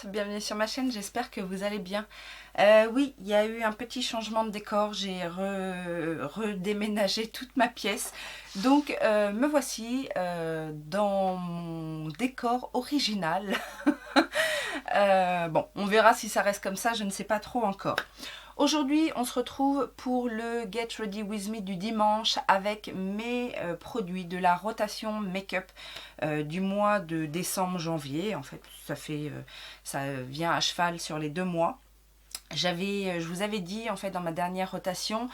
toutes, bienvenue sur ma chaîne, j'espère que vous allez bien. Oui, il y a eu un petit changement de décor, j'ai redéménagé toute ma pièce. Donc me voici dans mon décor original. Bon, on verra si ça reste comme ça, je ne sais pas trop encore. Aujourd'hui, on se retrouve pour le Get Ready With Me du dimanche avec mes produits de la rotation make-up du mois de décembre-janvier. En fait, ça vient à cheval sur les 2 mois. Je vous avais dit en fait dans ma dernière rotation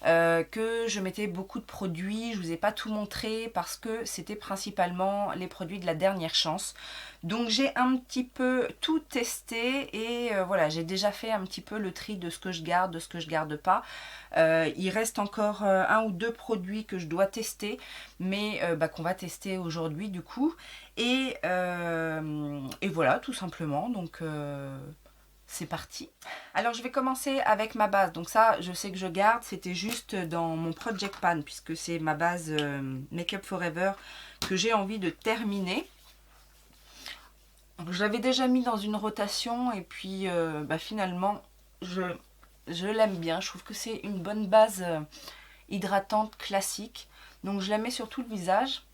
que je mettais beaucoup de produits. Je vous ai pas tout montré parce que c'était principalement les produits de la dernière chance. Donc j'ai un petit peu tout testé et voilà, j'ai déjà fait un petit peu le tri de ce que je garde, de ce que je garde pas. Il reste encore 1 ou 2 produits que je dois tester, mais qu'on va tester aujourd'hui du coup. Et voilà, tout simplement. Donc c'est parti. Alors je vais commencer avec ma base. Donc ça, je sais que je garde. C'était juste dans mon Project Pan, puisque c'est ma base Make-up Forever que j'ai envie de terminer. Donc, je l'avais déjà mis dans une rotation et puis finalement, je l'aime bien. Je trouve que c'est une bonne base hydratante classique. Donc je la mets sur tout le visage.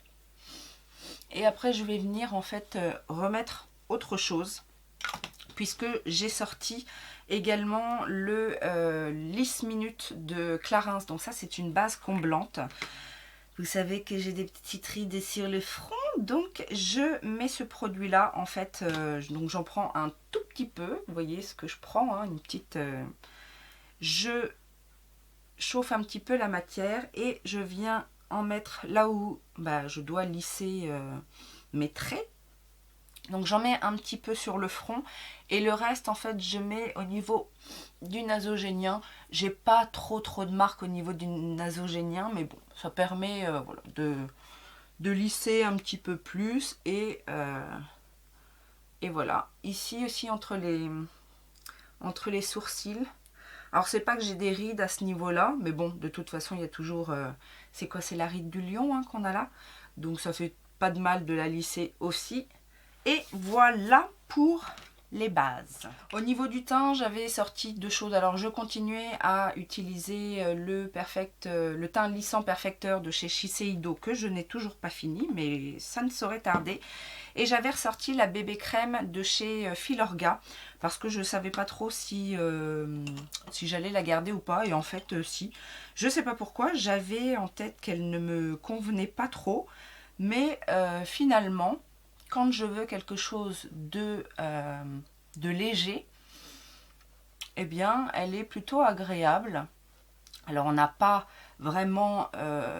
Et après, je vais venir en fait remettre autre chose, puisque j'ai sorti également le Lisse Minute de Clarins. Donc ça, c'est une base comblante. Vous savez que j'ai des petites rides sur le front, donc je mets ce produit-là, en fait, donc j'en prends un tout petit peu. Vous voyez ce que je prends, hein, une petite... je chauffe un petit peu la matière et je viens en mettre là où je dois lisser mes traits. Donc j'en mets un petit peu sur le front et le reste en fait je mets au niveau du nasogénien. J'ai pas trop de marque au niveau du nasogénien, mais bon, ça permet voilà, de lisser un petit peu plus et voilà. Ici aussi entre les sourcils. Alors c'est pas que j'ai des rides à ce niveau-là, mais bon, de toute façon il y a toujours... c'est quoi? C'est la ride du lion hein, qu'on a là. Donc ça fait pas de mal de la lisser aussi. Et voilà pour les bases. Au niveau du teint, j'avais sorti 2 choses. Alors je continuais à utiliser le teint lissant perfecteur de chez Shiseido que je n'ai toujours pas fini, mais ça ne saurait tarder. Et j'avais ressorti la bébé crème de chez Filorga parce que je ne savais pas trop si j'allais la garder ou pas. Et en fait, si. Je ne sais pas pourquoi, j'avais en tête qu'elle ne me convenait pas trop. Mais finalement, quand je veux quelque chose de léger, eh bien, elle est plutôt agréable. Alors, on n'a pas vraiment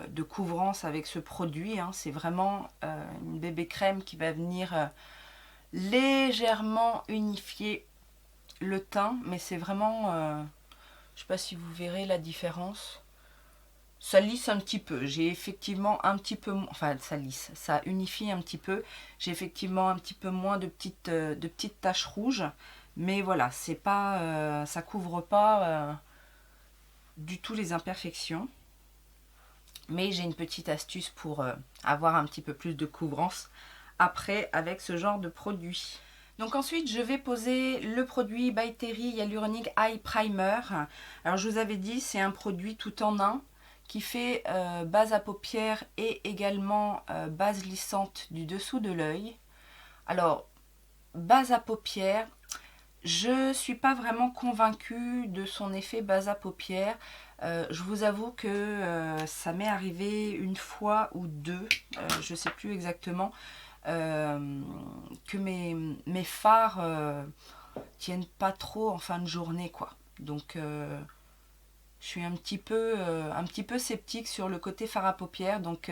de couvrance avec ce produit. Hein. C'est vraiment une bébé crème qui va venir légèrement unifier le teint. Mais c'est vraiment... je ne sais pas si vous verrez la différence. Ça lisse un petit peu. J'ai effectivement un petit peu... Enfin, ça lisse. Ça unifie un petit peu. J'ai effectivement un petit peu moins de petites taches rouges. Mais voilà, c'est pas, ça couvre pas du tout les imperfections. Mais j'ai une petite astuce pour avoir un petit peu plus de couvrance après avec ce genre de produit. Donc ensuite, je vais poser le produit By Terry Hyaluronic Eye Primer. Alors je vous avais dit, c'est un produit tout en un qui fait base à paupières et également base lissante du dessous de l'œil. Alors, base à paupières, je ne suis pas vraiment convaincue de son effet base à paupières. Je vous avoue que ça m'est arrivé une fois ou deux, je ne sais plus exactement, que mes fards tiennent pas trop en fin de journée, quoi. Donc je suis un petit peu sceptique sur le côté fard à paupières. Donc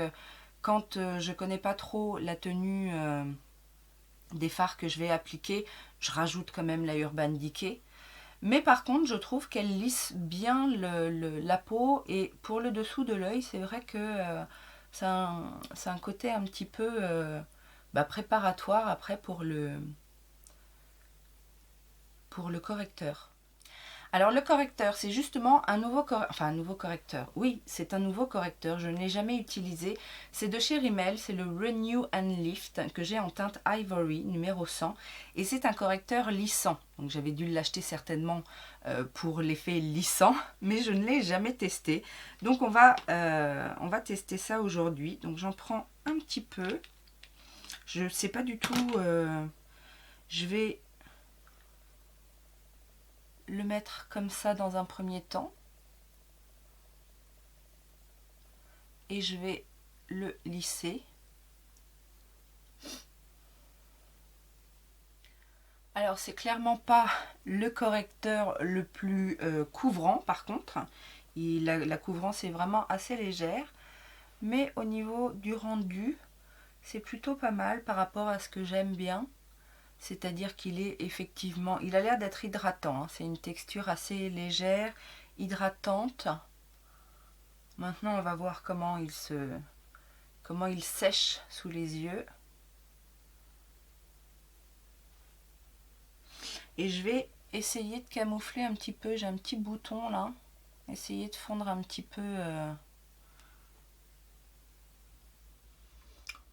quand je connais pas trop la tenue des fards que je vais appliquer, je rajoute quand même la Urban Decay. Mais par contre, je trouve qu'elle lisse bien la peau. Et pour le dessous de l'œil, c'est vrai que c'est un côté un petit peu préparatoire après pour le correcteur. Alors le correcteur, c'est justement un nouveau correcteur, enfin un nouveau correcteur, oui c'est un nouveau correcteur, je ne l'ai jamais utilisé, c'est de chez Rimmel, c'est le Renew and Lift que j'ai en teinte Ivory numéro 100 et c'est un correcteur lissant, donc j'avais dû l'acheter certainement pour l'effet lissant, mais je ne l'ai jamais testé, donc on va tester ça aujourd'hui, donc j'en prends un petit peu, je ne sais pas du tout, je vais le mettre comme ça dans un premier temps et je vais le lisser. Alors c'est clairement pas le correcteur le plus couvrant par contre, la couvrance est vraiment assez légère, mais au niveau du rendu c'est plutôt pas mal par rapport à ce que j'aime bien. C'est-à-dire qu'il est effectivement, il a l'air d'être hydratant, hein. C'est une texture assez légère, hydratante. Maintenant, on va voir comment il sèche sous les yeux. Et je vais essayer de camoufler un petit peu, j'ai un petit bouton là. Essayer de fondre un petit peu.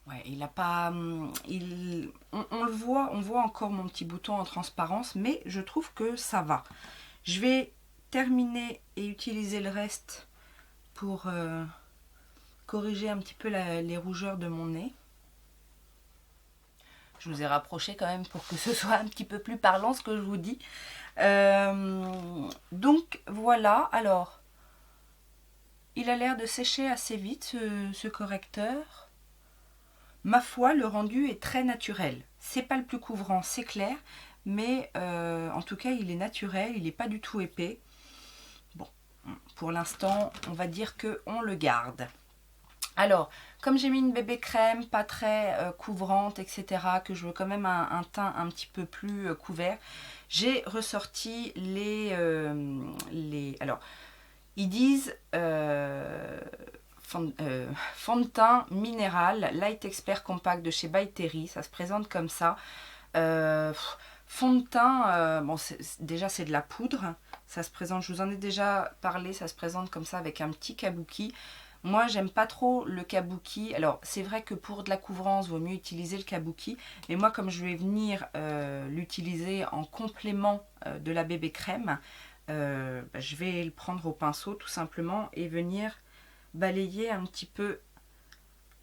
Ouais, il a pas. On le voit, on voit encore mon petit bouton en transparence, mais je trouve que ça va. Je vais terminer et utiliser le reste pour corriger un petit peu les rougeurs de mon nez. Je vous ai rapproché quand même pour que ce soit un petit peu plus parlant ce que je vous dis. Donc voilà, alors il a l'air de sécher assez vite ce correcteur. Ma foi, le rendu est très naturel. C'est pas le plus couvrant, c'est clair, mais en tout cas, il est naturel, il n'est pas du tout épais. Bon, pour l'instant, on va dire qu'on le garde. Alors, comme j'ai mis une bébé crème, pas très couvrante, etc., que je veux quand même un teint un petit peu plus couvert, j'ai ressorti les... alors, ils disent... fond de teint minéral Light Expert Compact de chez By Terry, ça se présente comme ça. Fond de teint, bon, déjà c'est de la poudre, ça se présente, je vous en ai déjà parlé, ça se présente comme ça avec un petit kabuki. Moi j'aime pas trop le kabuki, alors c'est vrai que pour de la couvrance vaut mieux utiliser le kabuki, mais moi comme je vais venir l'utiliser en complément de la bébé crème, je vais le prendre au pinceau tout simplement et venir balayer un petit peu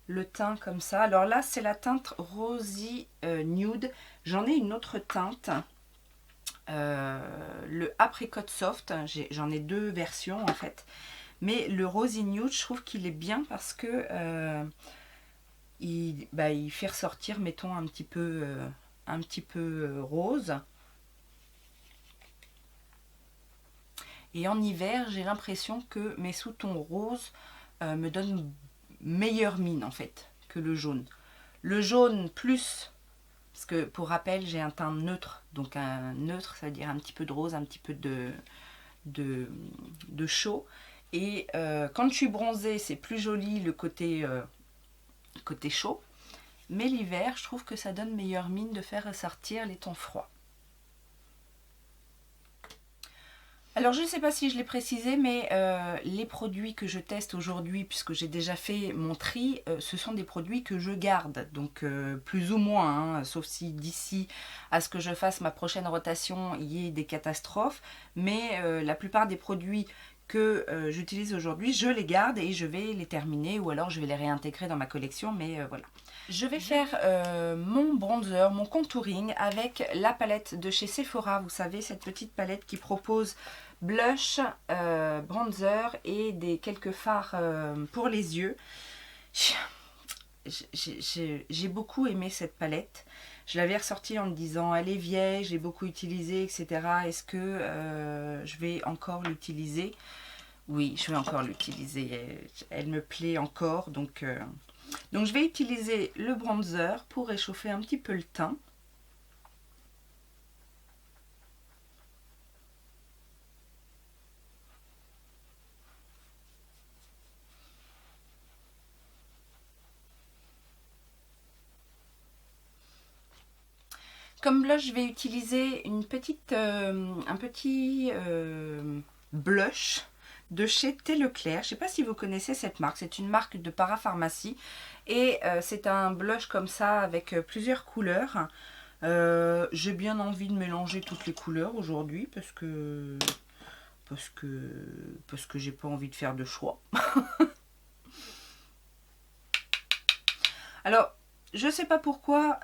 le teint comme ça. Alors là c'est la teinte Rosy Nude, j'en ai une autre teinte, le Apricot Soft, j'en ai deux versions en fait, mais le Rosy Nude je trouve qu'il est bien parce que il fait ressortir mettons un petit peu rose. Et en hiver, j'ai l'impression que mes sous-tons roses me donnent meilleure mine en fait que le jaune. Le jaune plus, parce que pour rappel j'ai un teint neutre, donc un neutre ça veut dire un petit peu de rose, un petit peu de chaud. Et quand je suis bronzée c'est plus joli le côté chaud, mais l'hiver je trouve que ça donne meilleure mine de faire ressortir les tons froids. Alors je ne sais pas si je l'ai précisé, mais les produits que je teste aujourd'hui, puisque j'ai déjà fait mon tri, ce sont des produits que je garde, donc plus ou moins, hein, sauf si d'ici à ce que je fasse ma prochaine rotation, il y ait des catastrophes, mais la plupart des produits que j'utilise aujourd'hui, je les garde et je vais les terminer ou alors je vais les réintégrer dans ma collection, mais voilà. Je vais faire mon bronzer, mon contouring avec la palette de chez Sephora, vous savez, cette petite palette qui propose blush, bronzer et quelques fards pour les yeux. J'ai beaucoup aimé cette palette. Je l'avais ressortie en me disant elle est vieille, j'ai beaucoup utilisé, etc. Est-ce que je vais encore l'utiliser? Oui, je vais encore l'utiliser. Elle me plaît encore. Donc je vais utiliser le bronzer pour réchauffer un petit peu le teint. Comme blush, je vais utiliser un petit blush de chez Thé Leclerc. Je ne sais pas si vous connaissez cette marque. C'est une marque de parapharmacie. Et c'est un blush comme ça avec plusieurs couleurs. J'ai bien envie de mélanger toutes les couleurs aujourd'hui parce que j'ai pas envie de faire de choix. Alors, je sais pas pourquoi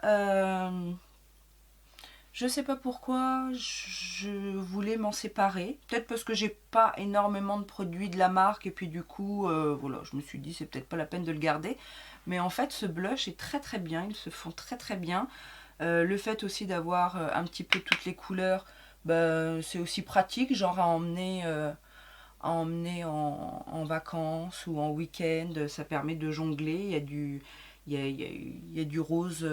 je voulais m'en séparer. Peut-être parce que j'ai pas énormément de produits de la marque et puis du coup, voilà, je me suis dit c'est peut-être pas la peine de le garder. Mais en fait, ce blush est très très bien. Ils se font très très bien. Le fait aussi d'avoir un petit peu toutes les couleurs, bah, c'est aussi pratique, genre à emmener en vacances ou en week-end. Ça permet de jongler. Il y a du rose.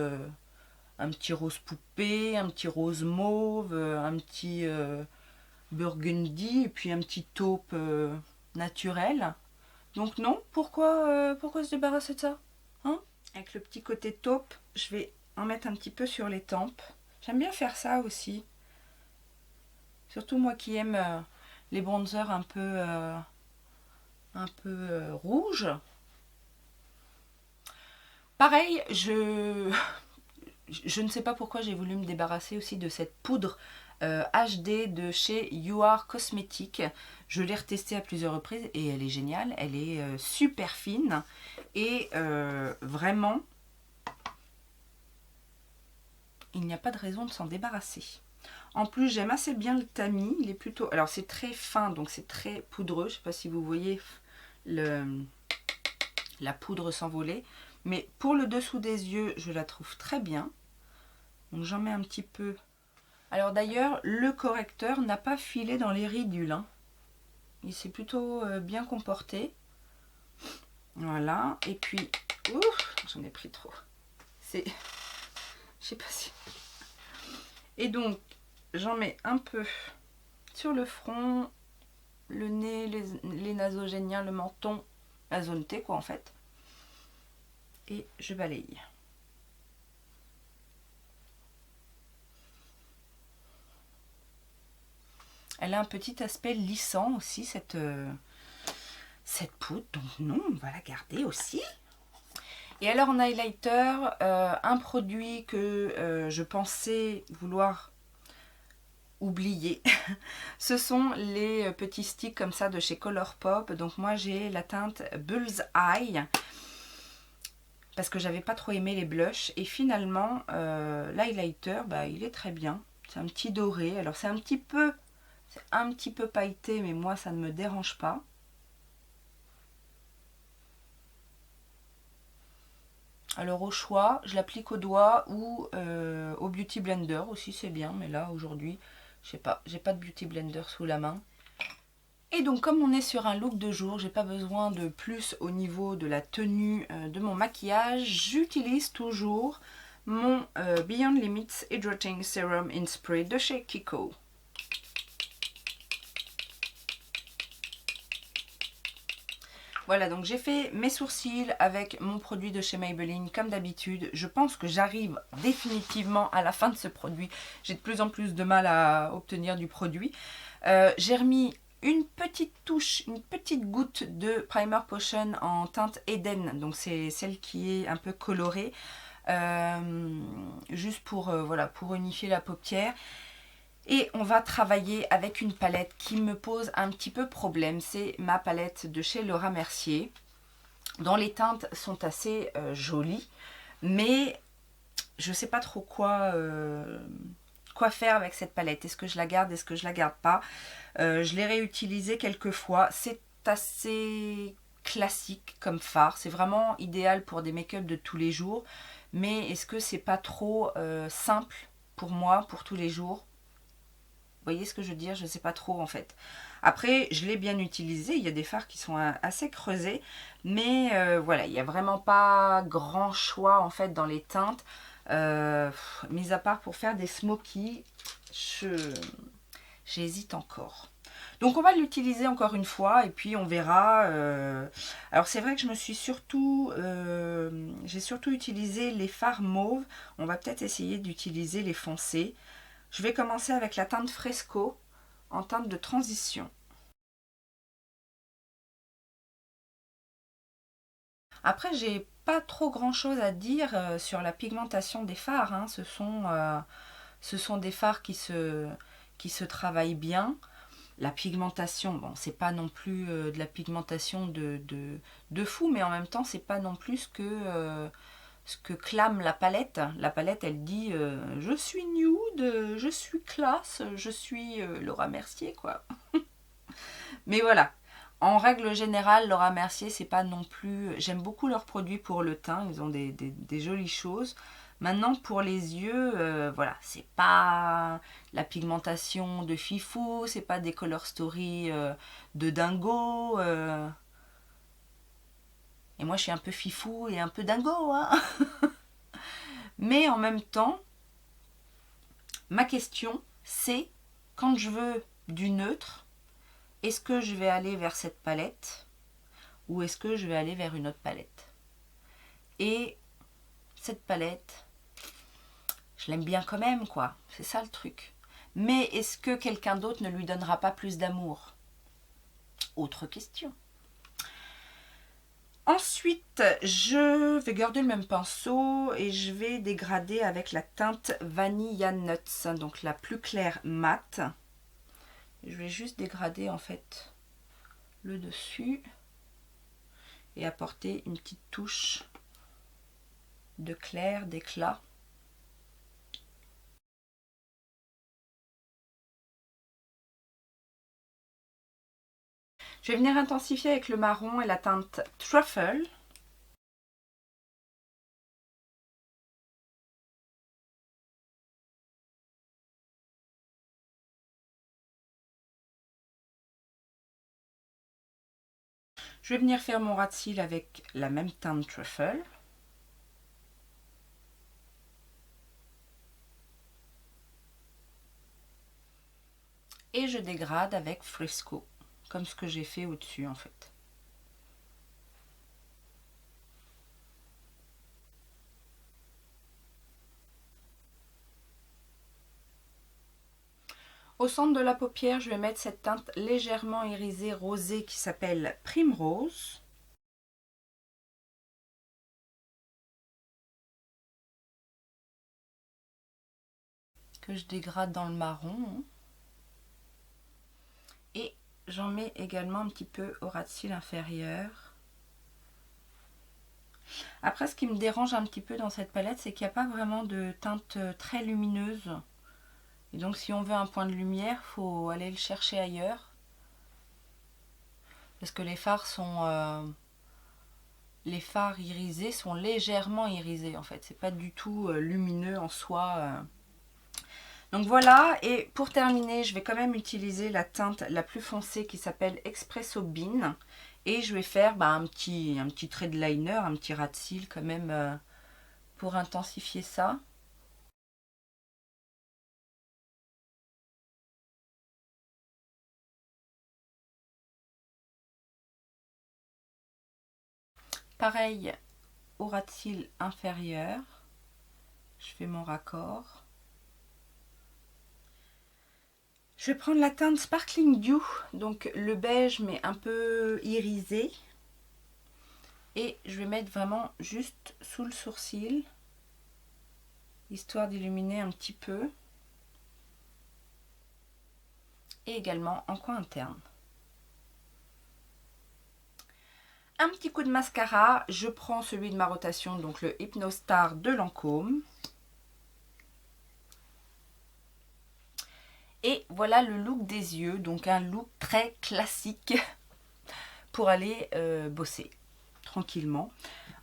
Un petit rose poupée, un petit rose mauve, un petit burgundy et puis un petit taupe naturel. Donc non, pourquoi se débarrasser de ça, hein? Avec le petit côté taupe, je vais en mettre un petit peu sur les tempes. J'aime bien faire ça aussi. Surtout moi qui aime les bronzers un peu rouges. Pareil, je ne sais pas pourquoi j'ai voulu me débarrasser aussi de cette poudre HD de chez You Are Cosmetics. Je l'ai retestée à plusieurs reprises et elle est géniale. Elle est super fine et vraiment, il n'y a pas de raison de s'en débarrasser. En plus, j'aime assez bien le tamis. Il est plutôt... Alors, c'est très fin, donc c'est très poudreux. Je ne sais pas si vous voyez la poudre s'envoler. Mais pour le dessous des yeux, je la trouve très bien. Donc j'en mets un petit peu. Alors d'ailleurs, le correcteur n'a pas filé dans les ridules, hein. Il s'est plutôt bien comporté. Voilà. Et puis, ouf, j'en ai pris trop. Je sais pas si... Et donc, j'en mets un peu sur le front, le nez, les nasogéniens, le menton, la zone T quoi en fait. Et je balaye. Elle a un petit aspect lissant aussi, cette poudre. Donc non, on va la garder aussi. Et alors en highlighter, un produit que je pensais vouloir oublier. Ce sont les petits sticks comme ça de chez Colourpop. Donc moi j'ai la teinte Bullseye. Parce que j'avais pas trop aimé les blushs. Et finalement, l'highlighter, bah, il est très bien. C'est un petit doré. Alors c'est un petit peu pailleté, mais moi ça ne me dérange pas. Alors au choix, je l'applique au doigt ou au Beauty Blender aussi, c'est bien. Mais là aujourd'hui, je sais pas, j'ai pas de Beauty Blender sous la main. Et donc comme on est sur un look de jour, j'ai pas besoin de plus au niveau de la tenue de mon maquillage. J'utilise toujours mon Beyond Limits Hydrating Serum in Spray de chez Kiko. Voilà, donc j'ai fait mes sourcils avec mon produit de chez Maybelline comme d'habitude. Je pense que j'arrive définitivement à la fin de ce produit. J'ai de plus en plus de mal à obtenir du produit. J'ai remis une petite touche, une petite goutte de Primer Potion en teinte Eden. Donc c'est celle qui est un peu colorée. Juste pour, voilà, pour unifier la paupière. Et on va travailler avec une palette qui me pose un petit peu problème. C'est ma palette de chez Laura Mercier, dont les teintes sont assez jolies. Mais je ne sais pas trop quoi faire avec cette palette. Est-ce que je la garde, est-ce que je la garde pas? Je l'ai réutilisée quelques fois. C'est assez classique comme fard. C'est vraiment idéal pour des make-up de tous les jours. Mais est-ce que c'est pas trop simple pour moi, pour tous les jours? Vous voyez ce que je veux dire? Je ne sais pas trop en fait. Après, je l'ai bien utilisé. Il y a des fards qui sont assez creusés. Mais voilà, il n'y a vraiment pas grand choix en fait dans les teintes. Mis à part pour faire des smokies, j'hésite encore. Donc on va l'utiliser encore une fois et puis on verra. Alors c'est vrai que je me suis surtout, j'ai surtout utilisé les fards mauves. On va peut-être essayer d'utiliser les foncés. Je vais commencer avec la teinte Fresco en teinte de transition. Après j'ai pas trop grand chose à dire sur la pigmentation des fards, hein. Ce sont des fards qui se travaillent bien. La pigmentation, bon, c'est pas non plus de la pigmentation de fou, mais en même temps, c'est pas non plus ce que clame la palette. La palette, elle dit je suis nude, je suis classe, je suis Laura Mercier, quoi. Mais voilà. En règle générale, Laura Mercier, c'est pas non plus. J'aime beaucoup leurs produits pour le teint, ils ont des jolies choses. Maintenant, pour les yeux, voilà, c'est pas la pigmentation de fifou, c'est pas des color story de dingo. Et moi, je suis un peu fifou et un peu dingo, hein. Mais en même temps, ma question, c'est quand je veux du neutre, est-ce que je vais aller vers cette palette ou est-ce que je vais aller vers une autre palette? Et cette palette, je l'aime bien quand même, quoi. C'est ça le truc. Mais est-ce que quelqu'un d'autre ne lui donnera pas plus d'amour? Autre question. Ensuite, je vais garder le même pinceau et je vais dégrader avec la teinte Vanilla Nuts, donc la plus claire mat. Je vais juste dégrader en fait le dessus et apporter une petite touche de clair, d'éclat. Je vais venir intensifier avec le marron et la teinte Truffle. Je vais venir faire mon ras de cils avec la même teinte Truffle. Et je dégrade avec Fresco, comme ce que j'ai fait au-dessus en fait. Au centre de la paupière, je vais mettre cette teinte légèrement irisée rosée qui s'appelle Primrose. Que je dégrade dans le marron. Et j'en mets également un petit peu au ras de cils inférieur. Après, ce qui me dérange un petit peu dans cette palette, c'est qu'il n'y a pas vraiment de teinte très lumineuse. Et donc, si on veut un point de lumière, il faut aller le chercher ailleurs. Parce que les phares irisés sont légèrement irisés en fait. C'est pas du tout lumineux en soi. Donc voilà, et pour terminer, je vais quand même utiliser la teinte la plus foncée qui s'appelle Espresso Bean. Et je vais faire un petit trait de liner, un petit ras de cils quand même pour intensifier ça. Pareil au ras de cils inférieur. Je fais mon raccord. Je vais prendre la teinte Sparkling Dew, donc le beige mais un peu irisé. Et je vais mettre vraiment juste sous le sourcil, histoire d'illuminer un petit peu. Et également en coin interne. Un petit coup de mascara, je prends celui de ma rotation, donc le Hypnostar de Lancôme. Et voilà le look des yeux, donc un look très classique pour aller bosser tranquillement.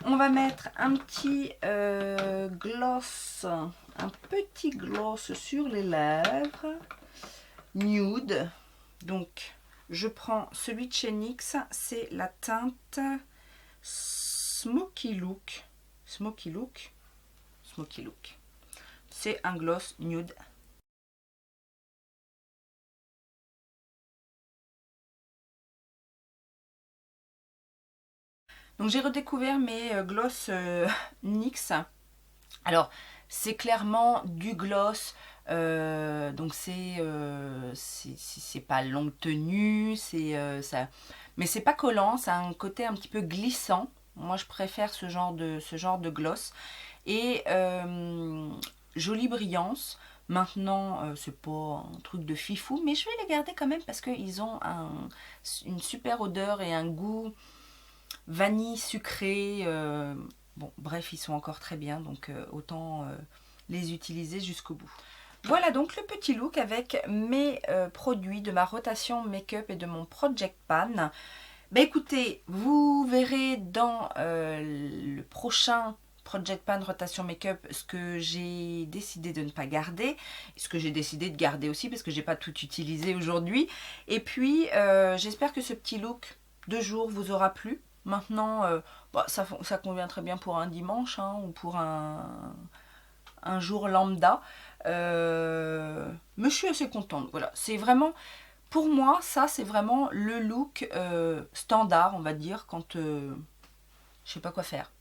On va mettre un petit gloss, un petit gloss sur les lèvres, nude. Donc je prends celui de chez NYX, c'est la teinte Smoky Look. Smoky Look. Smoky Look. C'est un gloss nude. Donc j'ai redécouvert mes gloss NYX. Alors c'est clairement du gloss, donc c'est pas longue tenue, mais c'est pas collant, ça a un côté un petit peu glissant. Moi je préfère ce genre de gloss. Et jolie brillance. Maintenant, c'est pas un truc de fifou, mais je vais les garder quand même parce qu'ils ont une super odeur et un goût vanille sucré. Bon, bref, ils sont encore très bien, donc autant les utiliser jusqu'au bout. Voilà donc le petit look avec mes produits de ma rotation make-up et de mon Project Pan. Bah écoutez, vous verrez dans le prochain Project Pan rotation make-up ce que j'ai décidé de ne pas garder, ce que j'ai décidé de garder aussi parce que j'ai pas tout utilisé aujourd'hui. Et puis j'espère que ce petit look de jour vous aura plu. Maintenant, ça convient très bien pour un dimanche hein, ou pour un jour lambda. Mais je suis assez contente. Voilà, c'est vraiment, pour moi, ça c'est vraiment le look standard, on va dire, quand je sais pas quoi faire.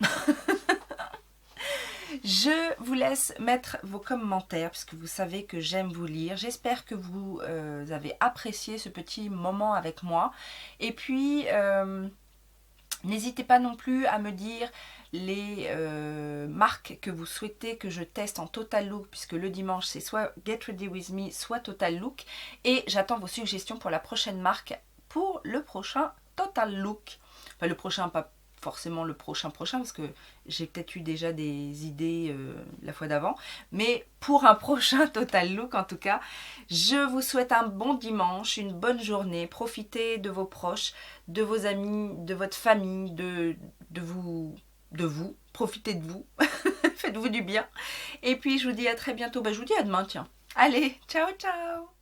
Je vous laisse mettre vos commentaires puisque vous savez que j'aime vous lire. J'espère que vous avez apprécié ce petit moment avec moi. Et puis, n'hésitez pas non plus à me dire les marques que vous souhaitez que je teste en Total Look, puisque le dimanche c'est soit Get Ready With Me, soit Total Look. Et j'attends vos suggestions pour la prochaine marque, pour le prochain Total Look. Enfin le prochain, pas forcément le prochain, parce que j'ai peut-être eu déjà des idées la fois d'avant. Mais pour un prochain Total Look en tout cas, je vous souhaite un bon dimanche, une bonne journée. Profitez de vos proches, de vos amis, de votre famille, de vous. Profitez de vous. Faites-vous du bien. Et puis je vous dis à très bientôt. Je vous dis à demain, tiens. Allez, ciao ciao.